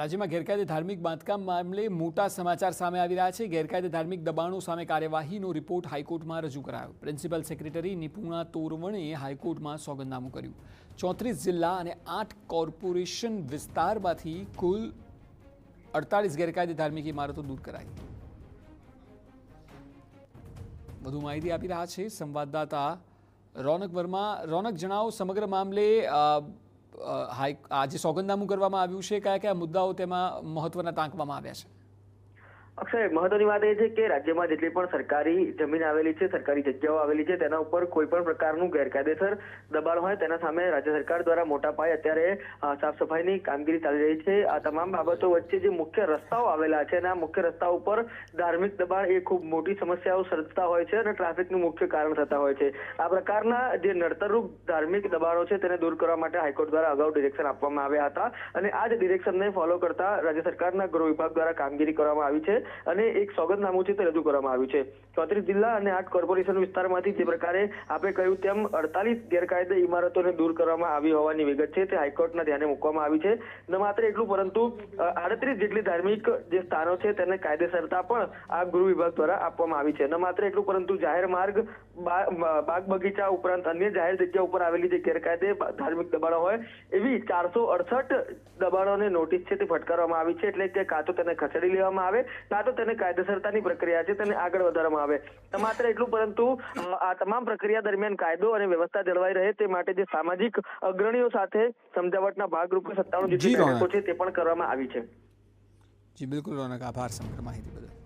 રાજ્યમાં ગેરકાયદે ધાર્મિક બાંધકામ મામલે મોટા સમાચાર સામે આવી રહ્યા છે। ગેરકાયદે ધાર્મિક દબાણો સામે કાર્યવાહીનો રિપોર્ટ હાઈકોર્ટમાં રજૂ કરાયો। પ્રિન્સિપલ સેક્રેટરી નિપુણા તોરવણે હાઈકોર્ટમાં સોગંદનામું કર્યું। 34 જિલ્લા અને 8 કોર્પોરેશન વિસ્તારમાંથી કુલ 48 ગેરકાયદે ધાર્મિક ઇમારતો દૂર કરાઈ। વધુ માહિતી આપી રહ્યા છે સંવાદદાતા રોનક વર્મા। રોનક, જણાવો સમગ્ર મામલે આજે સોગંદનામું કરવામાં આવ્યું છે, કયા કયા મુદ્દાઓ તેમાં મહત્વના ટાંકવામાં આવ્યા છે? અક્ષય, મહત્વની વાત એ છે કે રાજ્યમાં જેટલી પણ સરકારી જમીન આવેલી છે, સરકારી જગ્યાઓ આવેલી છે, તેના ઉપર કોઈ પણ પ્રકારનું ગેરકાયદેસર દબાણ હોય તેના સામે રાજ્ય સરકાર દ્વારા મોટા પાયે અત્યારે સાફ સફાઈની કામગીરી ચાલી રહી છે। આ તમામ બાબતો વચ્ચે જે મુખ્ય રસ્તાઓ આવેલા છે અને આ મુખ્ય રસ્તાઓ ઉપર ધાર્મિક દબાણ એ ખૂબ મોટી સમસ્યાઓ સર્જતા હોય છે અને ટ્રાફિકનું મુખ્ય કારણ થતા હોય છે। આ પ્રકારના જે નડતરરૂપ ધાર્મિક દબાણો છે તેને દૂર કરવા માટે હાઈકોર્ટ દ્વારા અગાઉ ડિરેક્શન આપવામાં આવ્યા હતા અને આ જ ડિરેક્શનને ફોલો કરતા રાજ્ય સરકારના ગૃહ વિભાગ દ્વારા કામગીરી કરવામાં આવી છે અને એક સોગંદનામું છે તે રજૂ કરવામાં આવ્યું છે। 34 જિલ્લા અને 8 કોર્પોરેશન વિસ્તારમાંથી જે પ્રકારે આપણે કહ્યું તેમ 48 ગેરકાયદે ઇમારતોને દૂર કરવામાં આવી હોવાની વિગત છે તે હાઈકોર્ટના ધ્યાને મૂકવામાં આવી છે। ન માત્ર એટલું પરંતુ 38 જેટલી ધાર્મિક જે સ્થાનો છે તેને કાયદેસરતા પણ આ ગૃહ વિભાગ દ્વારા આપવામાં આવી છે। ન માત્ર એટલું પરંતુ જાહેર માર્ગ, બાગ બગીચા ઉપરાંત અન્ય જાહેર જગ્યા ઉપર આવેલી જે ગેરકાયદે ધાર્મિક દબાણો હોય એવી 468 દબાણોને નોટિસ છે તે ફટકારવામાં આવી છે। એટલે કે કાં તો તેને ખસેડી લેવામાં આવે, કાં તો તેને કાયદેસરતાની પ્રક્રિયા છે તેને આગળ વધારવામાં આવે। ન માત્ર એટલું પરંતુ આ તમામ પ્રક્રિયા દરમિયાન કાયદો અને વ્યવસ્થા જળવાઈ રહે તે માટે જે સામાજિક અગ્રણીઓ સાથે સમજાવટના ભાગરૂપે 97 જેટલી બેઠકો છે તે પણ કરવામાં આવી છે। જી બિલકુલ રોનક, આભાર સમગ્ર માહિતી બદલ।